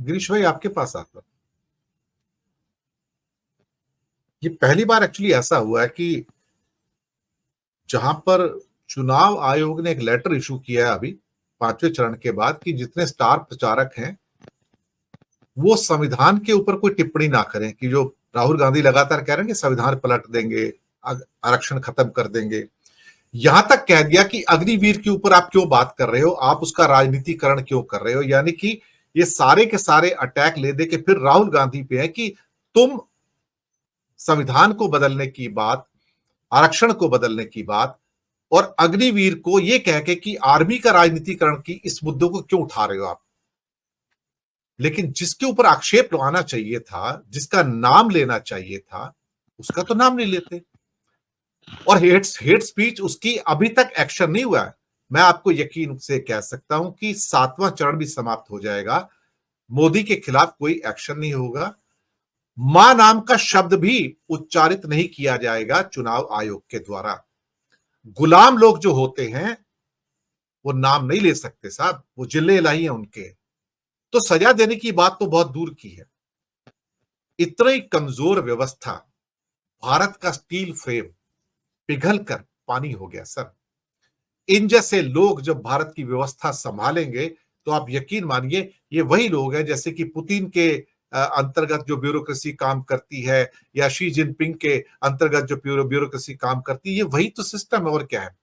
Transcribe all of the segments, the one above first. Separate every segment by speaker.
Speaker 1: गिरीश भाई आपके पास आता हूं। ये पहली बार एक्चुअली ऐसा हुआ है कि जहां पर चुनाव आयोग ने एक लेटर इशू किया है अभी 5वें चरण के बाद कि जितने स्टार प्रचारक हैं वो संविधान के ऊपर कोई टिप्पणी ना करें। कि जो राहुल गांधी लगातार कह रहे हैं कि संविधान पलट देंगे, आरक्षण खत्म कर देंगे, यहां तक कह दिया कि अग्निवीर के ऊपर आप क्यों बात कर रहे हो, आप उसका राजनीतिकरण क्यों कर रहे हो। यानी कि ये सारे के सारे अटैक ले दे के फिर राहुल गांधी पे है कि तुम संविधान को बदलने की बात, आरक्षण को बदलने की बात और अग्निवीर को यह कह के कि आर्मी का राजनीतिकरण की इस मुद्दों को क्यों उठा रहे हो आप। लेकिन जिसके ऊपर आक्षेप लगाना चाहिए था, जिसका नाम लेना चाहिए था, उसका तो नाम नहीं लेते। और हेट स्पीच उसकी अभी तक एक्शन नहीं हुआ है। मैं आपको यकीन से कह सकता हूं कि 7वां चरण भी समाप्त हो जाएगा, मोदी के खिलाफ कोई एक्शन नहीं होगा, मां नाम का शब्द भी उच्चारित नहीं किया जाएगा चुनाव आयोग के द्वारा। गुलाम लोग जो होते हैं वो नाम नहीं ले सकते साहब, वो जिले इलाही हैं उनके। तो सजा देने की बात तो बहुत दूर की है। इतनी कमजोर व्यवस्था, भारत का स्टील फ्रेम पिघल कर पानी हो गया सर। इन जैसे लोग जब भारत की व्यवस्था संभालेंगे तो आप यकीन मानिए ये वही लोग हैं जैसे कि पुतिन के अंतर्गत जो ब्यूरोक्रेसी काम करती है या शी जिनपिंग के अंतर्गत जो ब्यूरोक्रेसी काम करती है, ये वही तो सिस्टम है और क्या है।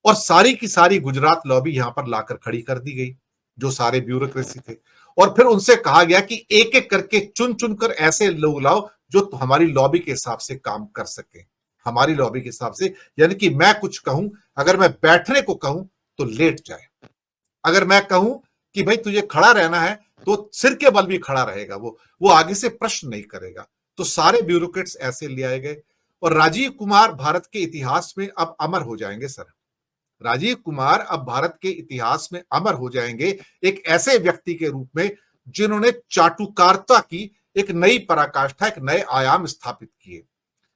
Speaker 1: और सारी की सारी गुजरात लॉबी यहां पर लाकर खड़ी कर दी गई, जो सारे ब्यूरोक्रेसी थे। और फिर उनसे कहा गया कि एक एक करके चुन चुनकर ऐसे लोग लाओ जो हमारी लॉबी के हिसाब से काम कर सके, हमारी लॉबी के हिसाब से। यानी कि मैं कुछ कहूं, अगर मैं बैठने को कहूं तो लेट जाए, अगर मैं कहूं कि भाई तुझे खड़ा रहना है तो सिर के बल भी खड़ा रहेगा, वो आगे से प्रश्न नहीं करेगा। तो सारे ब्यूरोक्रेट्स ऐसे ले आए गए और राजीव कुमार भारत के इतिहास में अब अमर हो जाएंगे सर। राजीव कुमार अब भारत के इतिहास में अमर हो जाएंगे एक ऐसे व्यक्ति के रूप में जिन्होंने चाटुकारिता की एक नई पराकाष्ठा, एक नए आयाम स्थापित किए।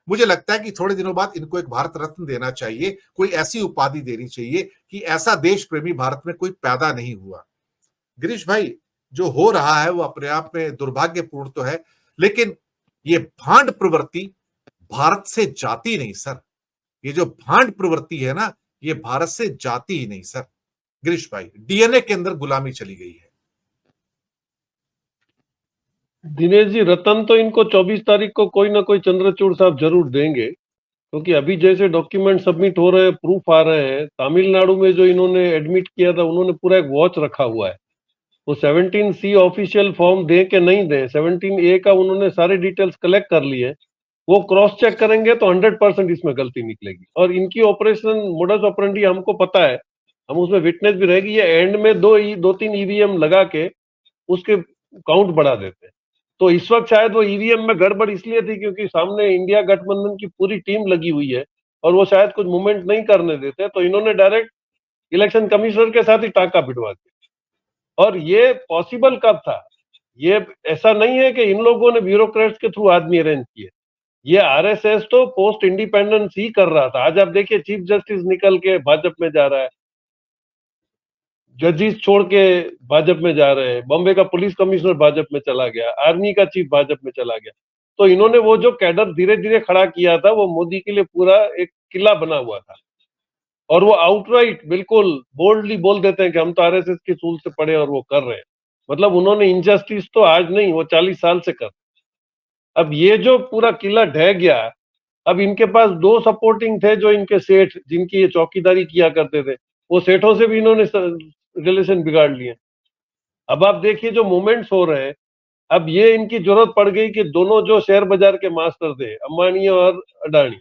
Speaker 1: मुझे लगता है कि थोड़े दिनों बाद इनको एक भारत रत्न देना चाहिए, कोई ऐसी उपाधि देनी चाहिए कि ऐसा देश प्रेमी भारत में कोई पैदा नहीं हुआ। गिरीश भाई, जो हो रहा है वो अपने आप में दुर्भाग्यपूर्ण तो है, लेकिन ये भांड प्रवृत्ति भारत से जाती नहीं सर। ये जो भांड प्रवृत्ति है ना, ये भारत से जाती ही नहीं सर। गिरीश भाई, डीएनए के अंदर गुलामी चली गई है।
Speaker 2: दिनेश जी, रतन तो इनको 24 तारीख को कोई ना कोई चंद्रचूड़ साहब जरूर देंगे, क्योंकि अभी जैसे डॉक्यूमेंट सबमिट हो रहे हैं, प्रूफ आ रहे हैं। तमिलनाडु में जो इन्होंने एडमिट किया था, उन्होंने पूरा एक वॉच रखा हुआ है। वो 17C ऑफिशियल फॉर्म दे के नहीं दे, 17A का उन्होंने सारे डिटेल्स कलेक्ट कर लिए। वो क्रॉस चेक करेंगे तो 100% इसमें गलती निकलेगी। और इनकी ऑपरेशन मोडस ऑपरेंडी हमको पता है, हम उसमें विटनेस भी रहेगी। ये एंड में दो तीन ईवीएम लगा के उसके काउंट बढ़ा देते हैं। तो इस वक्त शायद वो ईवीएम में गड़बड़ इसलिए थी क्योंकि सामने इंडिया गठबंधन की पूरी टीम लगी हुई है और वो शायद कुछ मूवमेंट नहीं करने देते, तो इन्होंने डायरेक्ट इलेक्शन कमिश्नर के साथ ही टांका भिड़वा दिया। और ये पॉसिबल कब था? ये ऐसा नहीं है कि इन लोगों ने ब्यूरोक्रेट्स के थ्रू आदमी अरेंज किए। ये आरएसएस तो पोस्ट इंडिपेंडेंस ही कर रहा था। आज आप देखिए, चीफ जस्टिस निकल के भाजपा में जा रहा है, जजेस छोड़ के भाजपा में जा रहे हैं, बॉम्बे का पुलिस कमिश्नर भाजपा में चला गया, आर्मी का चीफ भाजपा में चला गया। तो इन्होंने वो जो कैडर धीरे धीरे खड़ा किया था, वो मोदी के लिए पूरा एक किला बना हुआ था। और वो आउटराइट बिल्कुल बोल्डली बोल देते हैं कि हम तो आरएसएस के सूल से पड़े और वो कर रहे हैं। मतलब उन्होंने इनजस्टिस तो आज नहीं, वो 40 साल से कर। अब ये जो पूरा किला ढह गया, अब इनके पास दो सपोर्टिंग थे, जो इनके सेठ, जिनकी ये चौकीदारी किया करते थे, वो सेठों से भी इन्होंने रिलेशन बिगाड़ लिए। अब आप देखिए जो मूवमेंट्स हो रहे हैं, अब ये इनकी जरूरत पड़ गई कि दोनों जो शेयर बाजार के मास्टर थे, अंबानी और अडानी,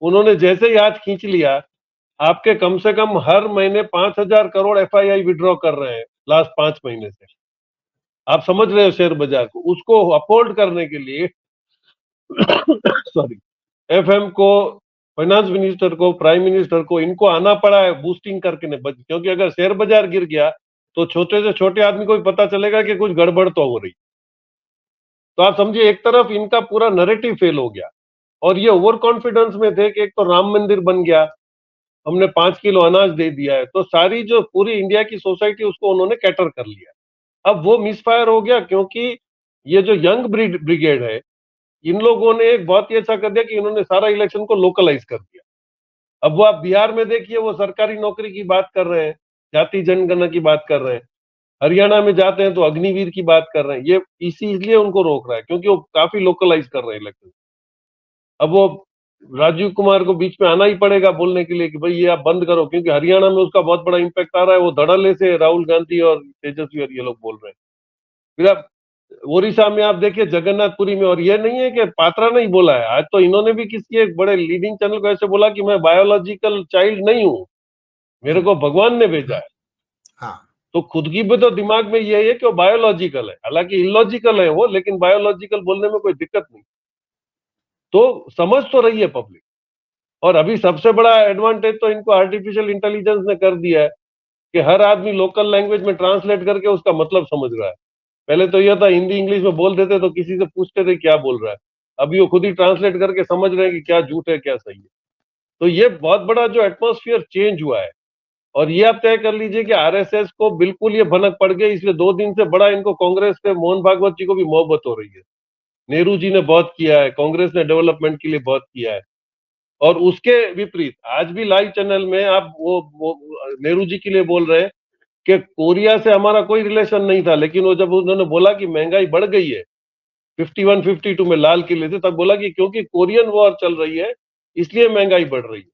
Speaker 2: उन्होंने जैसे ही हाथ खींच लिया, आपके कम से कम हर महीने 5,000 करोड़ एफआईआई विड्रॉ कर रहे हैं लास्ट 5 महीने से। आप समझ रहे हो शेयर बाजार को, उसको अपहोल्ड करने के लिए सॉरी, एफएम को, फाइनेंस मिनिस्टर को, प्राइम मिनिस्टर को, इनको आना पड़ा है बूस्टिंग करके ने बच। क्योंकि अगर शेयर बाजार गिर गया तो छोटे से छोटे आदमी को भी पता चलेगा कि कुछ गड़बड़ तो हो रही। तो आप समझिए, एक तरफ इनका पूरा नैरेटिव फेल हो गया और ये ओवर कॉन्फिडेंस में थे कि एक तो राम मंदिर बन गया, हमने 5 किलो अनाज दे दिया है, तो सारी जो पूरी इंडिया की सोसाइटी उसको उन्होंने कैटर कर लिया। अब वो मिसफायर हो गया क्योंकि ये जो यंग ब्रिगेड है, इन लोगों ने एक बहुत ही अच्छा कर दिया कि इन्होंने सारा इलेक्शन को लोकलाइज कर दिया। अब वो आप बिहार में देखिए, वो सरकारी नौकरी की बात कर रहे हैं, जाति जनगणना की बात कर रहे हैं। हरियाणा में जाते हैं तो अग्निवीर की बात कर रहे हैं। ये इसलिए उनको रोक रहा है क्योंकि वो काफी लोकलाइज कर रहे हैं इलेक्शन। अब वो राजीव कुमार को बीच में आना ही पड़ेगा बोलने के लिए कि भाई ये आप बंद करो, क्योंकि हरियाणा में उसका बहुत बड़ा इम्पैक्ट आ रहा है। वो धड़ल्ले से राहुल गांधी और तेजस्वी और ये लोग बोल रहे हैं। फिर आप ओडिशा में आप देखिए जगन्नाथपुरी में, और ये नहीं है कि पात्रा नहीं बोला है, आज तो इन्होंने भी किसी एक बड़े लीडिंग चैनल को ऐसे बोला कि मैं बायोलॉजिकल चाइल्ड नहीं हूं, मेरे को भगवान ने भेजा है।
Speaker 1: हाँ
Speaker 2: तो खुद की भी तो दिमाग में यही है कि वो बायोलॉजिकल है, हालांकि इलॉजिकल है वो, लेकिन बायोलॉजिकल बोलने में कोई दिक्कत नहीं। तो समझ तो रही है पब्लिक। और अभी सबसे बड़ा एडवांटेज तो इनको आर्टिफिशियल इंटेलिजेंस ने कर दिया है कि हर आदमी लोकल लैंग्वेज में ट्रांसलेट करके उसका मतलब समझ रहा है। पहले तो यह था हिंदी इंग्लिश में बोल देते तो किसी से पूछते थे क्या बोल रहा है, अभी वो खुद ही ट्रांसलेट करके समझ रहे हैं कि क्या झूठ है क्या सही है। तो ये बहुत बड़ा जो एटमॉस्फेयर चेंज हुआ है। और ये आप तय कर लीजिए कि आरएसएस को बिल्कुल ये भनक पड़ गई, इसलिए 2 दिन से बड़ा इनको कांग्रेस के मोहन भागवत जी को भी मोहब्बत हो रही है। नेहरू जी ने बहुत किया है, कांग्रेस ने डेवलपमेंट के लिए बहुत किया है। और उसके विपरीत आज भी लाइव चैनल में आप वो नेहरू जी के लिए बोल रहे हैं कि कोरिया से हमारा कोई रिलेशन नहीं था, लेकिन वो जब उन्होंने बोला कि महंगाई बढ़ गई है 51-52 में लाल किले थे, तब बोला कि क्योंकि कोरियन वॉर चल रही है इसलिए महंगाई बढ़ रही है।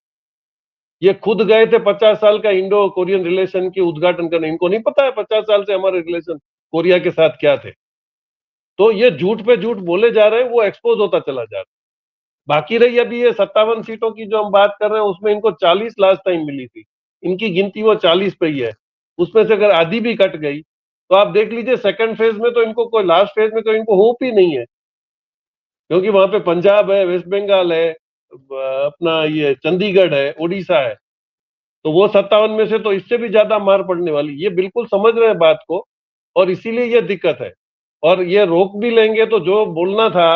Speaker 2: ये खुद गए थे 50 साल का इंडो कोरियन रिलेशन के उद्घाटन करने। इनको नहीं पता है 50 साल से हमारे रिलेशन कोरिया के साथ क्या थे। तो ये झूठ पे झूठ बोले जा रहे हैं, वो एक्सपोज होता चला जा रहा है। बाकी रही अभी ये 57 सीटों की जो हम बात कर रहे हैं, उसमें इनको 40 लास्ट टाइम मिली थी, इनकी गिनती वो 40 पे ही है। उसमें से अगर आधी भी कट गई तो आप देख लीजिए सेकंड फेज में तो इनको कोई, लास्ट फेज में तो इनको होप ही नहीं है, क्योंकि वहां पे पंजाब है, वेस्ट बंगाल है, अपना ये चंडीगढ़ है, उड़ीसा है। तो वो 57 में से तो इससे भी ज्यादा मार पड़ने वाली, ये बिल्कुल समझ रहे हैं बात को। और इसीलिए ये दिक्कत है। और ये रोक भी लेंगे तो जो बोलना था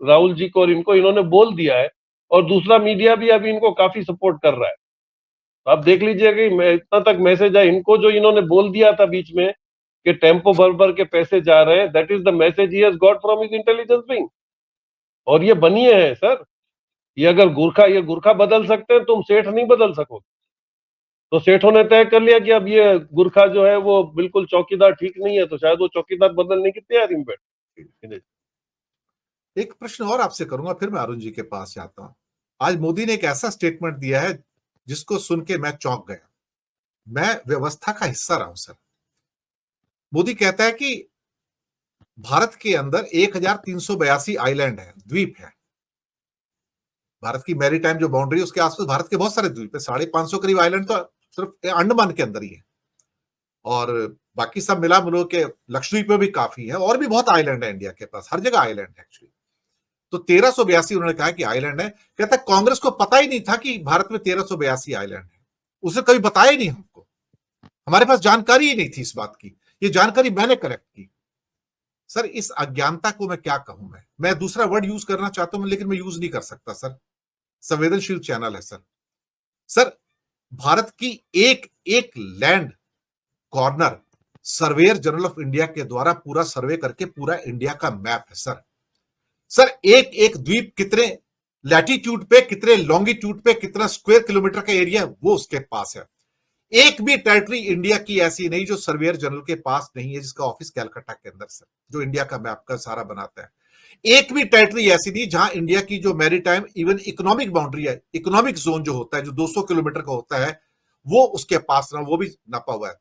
Speaker 2: राहुल जी को और इनको, इन्होंने बोल दिया है। और दूसरा मीडिया भी अभी इनको काफी सपोर्ट कर रहा है। तो आप देख लीजिए कि इतना तक मैसेज है इनको, जो इन्होंने बोल दिया था बीच में कि टेम्पो भर भर के पैसे जा रहे हैं, that is the message he has got from his intelligence wing. और ये बनिए है सर, ये गुरखा बदल सकते हैं, तुम सेठ नहीं बदल सकोगे। तो सेठों ने तय कर लिया कि अब ये गुरखा जो है वो बिल्कुल चौकीदार ठीक नहीं है, तो शायद वो चौकीदार बदलने की तैयारी में बैठे।
Speaker 1: एक प्रश्न और आपसे करूंगा, फिर मैं अरुण जी के पास जाता हूं। आज मोदी ने एक ऐसा स्टेटमेंट दिया है जिसको सुन के मैं चौंक गया। मैं व्यवस्था का हिस्सा रहा हूं सर। मोदी कहता है कि भारत के अंदर 1382 आइलैंड है, द्वीप है। भारत की मैरीटाइम जो बाउंड्री है उसके आसपास भारत के बहुत सारे द्वीप है। 550 करीब आइलैंड तो सिर्फ अंडमान के अंदर ही है, और बाकी सब मिला मिलो के लक्षद्वीप में भी काफी है, और भी बहुत आइलैंड है इंडिया के पास, हर जगह आइलैंड है एक्चुअली। तो 1382 उन्होंने कहा कि आइलैंड है। कहता है कांग्रेस को पता ही नहीं था कि भारत में 1382 आइलैंड है, उसे कभी बताया ही नहीं हमको, हमारे पास जानकारी ही नहीं थी इस बात की, ये जानकारी मैंने कलेक्ट की। सर इस अज्ञानता को मैं क्या कहूं, मैं दूसरा वर्ड यूज करना चाहता हूं लेकिन मैं यूज नहीं कर सकता सर, संवेदनशील चैनल है सर। सर भारत की एक एक land corner surveyor general of India के द्वारा पूरा सर्वे करके पूरा इंडिया का मैप है सर। सर एक एक द्वीप कितने लैटिट्यूड पे, कितने लॉन्गिट्यूड पे, कितना स्क्वायर किलोमीटर का एरिया है वो उसके पास है। एक भी टेरिटरी इंडिया की ऐसी नहीं जो सर्वेयर जनरल के पास नहीं है, जिसका ऑफिस कैलकाटा के अंदर सर, जो इंडिया का मैप का सारा बनाता है। एक भी टेरिटरी ऐसी नहीं जहां इंडिया की जो मैरीटाइम इवन इकोनॉमिक बाउंड्री है, इकोनॉमिक जोन जो होता है, जो 200 किलोमीटर का होता है, वो उसके पास ना, वो भी नापा हुआ है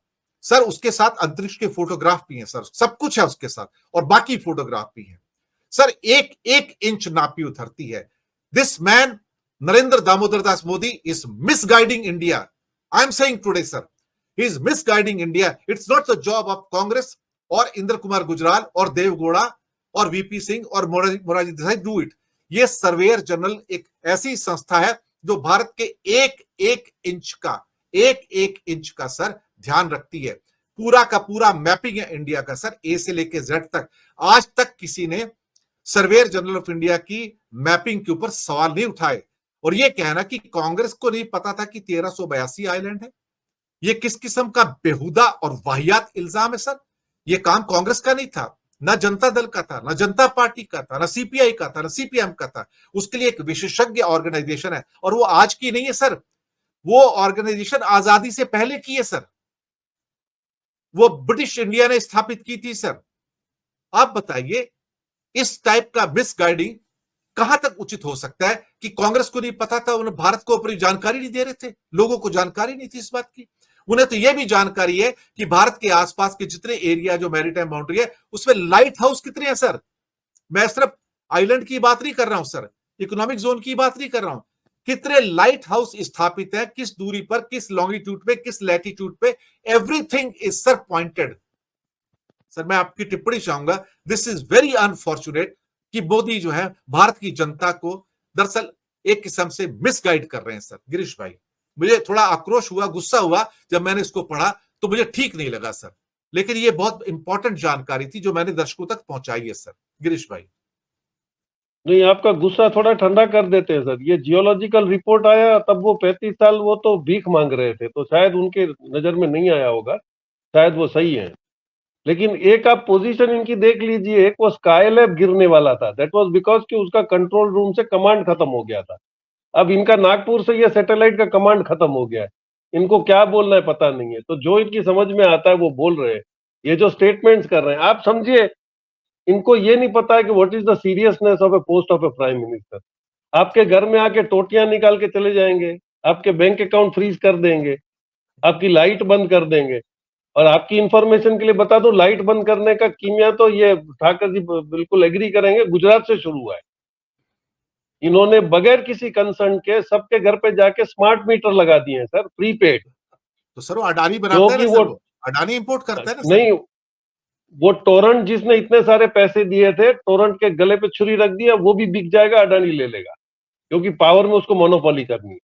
Speaker 1: सर। उसके साथ अंतरिक्ष के फोटोग्राफ भी हैं सर, सब कुछ है उसके साथ, और बाकी फोटोग्राफ भी है सर। एक एक इंच नापी उतरती है। This man Narendra Damodar Das Modi is misguiding India. I am saying today sir, he is misguiding India. It's not the job of Congress और इंद्र कुमार गुजराल और देवगौड़ा और वीपी सिंह और मोरारजी देसाई डू इट। ये सर्वेयर जनरल एक ऐसी संस्था है जो भारत के एक एक इंच का सर ध्यान रखती है। पूरा का पूरा मैपिंग है इंडिया का सर, ए से लेके जेड तक। आज तक किसी ने सर्वेयर जनरल ऑफ इंडिया की मैपिंग के ऊपर सवाल नहीं उठाए। और यह कहना कि कांग्रेस को नहीं पता था कि 1382 आइलैंड है, यह किस किस्म का बेहुदा और वाहियात इल्जाम है सर। ये काम कांग्रेस का नहीं था, ना जनता दल का था, ना जनता पार्टी का था, ना सीपीआई का था, ना सीपीएम का था। उसके लिए एक विशेषज्ञ ऑर्गेनाइजेशन है, और वो आज की नहीं है सर, वो ऑर्गेनाइजेशन आजादी से पहले की है सर, वो ब्रिटिश इंडिया ने स्थापित की थी सर। आप बताइए, इस टाइप का मिसगाइडिंग कहां तक उचित हो सकता है कि कांग्रेस को नहीं पता था, उन्हें भारत को अपनी जानकारी नहीं दे रहे थे, लोगों को जानकारी नहीं थी इस बात की। उन्हें तो यह भी जानकारी है कि भारत के आसपास के जितने एरिया जो मैरीटाइम बाउंड्री है उसमें लाइट हाउस कितने हैं सर। मैं सिर्फ आइलैंड की बात नहीं कर रहा हूं सर, इकोनॉमिक जोन की बात नहीं कर रहा हूं, कितने लाइट हाउस स्थापित है, किस दूरी पर, किस लॉन्गिट्यूड पे, किस लैटिट्यूड पे, everything is sir pointed. Sir मैं आपकी टिप्पणी चाहूंगा, दिस इज वेरी अनफॉर्चुनेट कि मोदी जो है भारत की जनता को दरअसल एक किस्म से मिसगाइड कर रहे हैं सर। गिरीश भाई, मुझे थोड़ा आक्रोश हुआ, गुस्सा हुआ जब मैंने इसको पढ़ा, तो मुझे ठीक नहीं लगा सर, लेकिन ये बहुत इंपॉर्टेंट जानकारी थी जो मैंने दर्शकों तक पहुंचाई है सर। गिरीश भाई,
Speaker 2: नहीं, आपका गुस्सा थोड़ा ठंडा कर देते हैं सर। ये जियोलॉजिकल रिपोर्ट आया तब वो 35 साल वो तो भीख मांग रहे थे, तो शायद उनके नजर में नहीं आया होगा, शायद वो सही है। लेकिन एक आप पोजीशन इनकी देख लीजिए, एक वो स्काईलैब गिरने वाला था, दैट वाज बिकॉज कि उसका कंट्रोल रूम से कमांड खत्म हो गया था। अब इनका नागपुर से ये सैटेलाइट का कमांड खत्म हो गया है, इनको क्या बोलना है पता नहीं है, तो जो इनकी समझ में आता है वो बोल रहे हैं। ये जो स्टेटमेंट्स कर रहे हैं, आप समझिए इनको ये नहीं पता है कि what is the seriousness of A post of A prime minister. आपके घर में आके टोटियां निकाल के चले जाएंगे, आपके बैंक अकाउंट फ्रीज कर देंगे, आपकी लाइट बंद कर देंगे। और आपकी इंफॉर्मेशन के लिए बता दो, लाइट बंद करने का कीमिया तो ये ठाकर जी बिल्कुल एग्री करेंगे, गुजरात से शुरू हुआ है। इन्होंने बगैर किसी कंसर्न के सबके घर पे जाके स्मार्ट मीटर लगा दिए हैं सर, प्रीपेड।
Speaker 1: तो सर वो अडानी बनाता है ना
Speaker 2: क्योंकि
Speaker 1: सर, वो अडानी इंपोर्ट करता है ना सर।
Speaker 2: नहीं, वो टोरंट जिसने इतने सारे पैसे दिए थे, टोरंट के गले पे छुरी रख दिया, वो भी बिक जाएगा, अडानी ले लेगा, क्योंकि पावर में उसको मोनोपोली करनी है।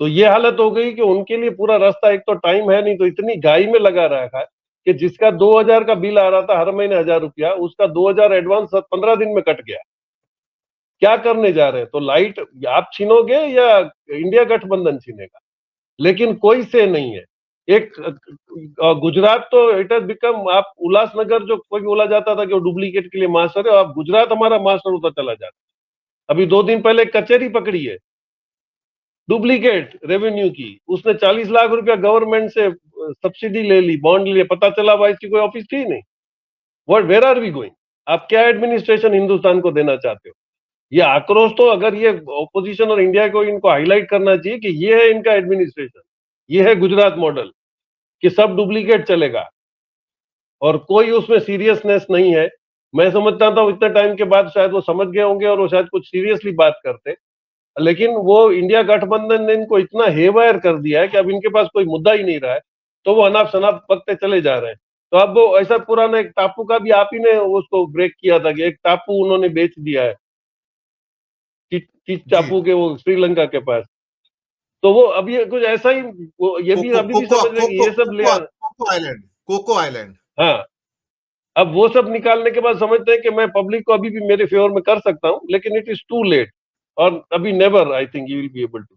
Speaker 2: तो ये हालत हो गई कि उनके लिए पूरा रास्ता, एक तो टाइम है नहीं, तो इतनी गाई में लगा रखा है कि जिसका 2000 का बिल आ रहा था हर महीने 1000 रुपया, उसका 2000 एडवांस 15 दिन में कट गया। क्या करने जा रहे हैं? तो लाइट आप छीनोगे या इंडिया गठबंधन छीनेगा? लेकिन कोई से नहीं है। एक गुजरात तो इट हैज बिकम, आप उल्लासनगर जो कोई बोला जाता था कि वो डुप्लीकेट के लिए मास्टर है, अब गुजरात हमारा मास्टर होता चला जा रहा है। अभी 2 दिन पहले कचहरी पकड़ी है डुप्लीकेट रेवेन्यू की, उसने 40 लाख रुपया गवर्नमेंट से सब्सिडी ले ली, बॉन्ड ले लिया, पता चला भाई इसकी कोई ऑफिस थी नहीं। What, where are we going? आप क्या एडमिनिस्ट्रेशन हिंदुस्तान को देना चाहते हो? ये आक्रोश तो अगर ये ऑपोजिशन और इंडिया को इनको हाईलाइट करना चाहिए कि ये है इनका एडमिनिस्ट्रेशन, ये है गुजरात मॉडल, कि सब डुप्लीकेट चलेगा और कोई उसमें सीरियसनेस नहीं है। मैं समझता था इतने टाइम के बाद शायद वो समझ गए होंगे और वो शायद कुछ सीरियसली बात करते, लेकिन वो इंडिया गठबंधन ने इनको इतना हेवायर कर दिया है कि अब इनके पास कोई मुद्दा ही नहीं रहा है, तो वो अनाप शनाप बकते चले जा रहे हैं। तो अब वो ऐसा पुराना एक टापू का भी आप ही ने उसको ब्रेक किया था कि एक टापू उन्होंने बेच दिया है,
Speaker 1: जी,
Speaker 2: टापू के, वो श्रीलंका के पास। तो वो अब ये कुछ ऐसा ही, वो ये भी
Speaker 1: कोको
Speaker 2: अभी भी
Speaker 1: कोको
Speaker 2: समझ रहे हैं कि
Speaker 1: कोको
Speaker 2: ये सब ले
Speaker 1: Coco Coco island, Coco island.
Speaker 2: हाँ, अब वो सब निकालने के बाद समझते हैं कि मैं पब्लिक को अभी भी मेरे फेवर में कर सकता हूं, लेकिन इट इज टू लेट, और अभी never I think you will be able to.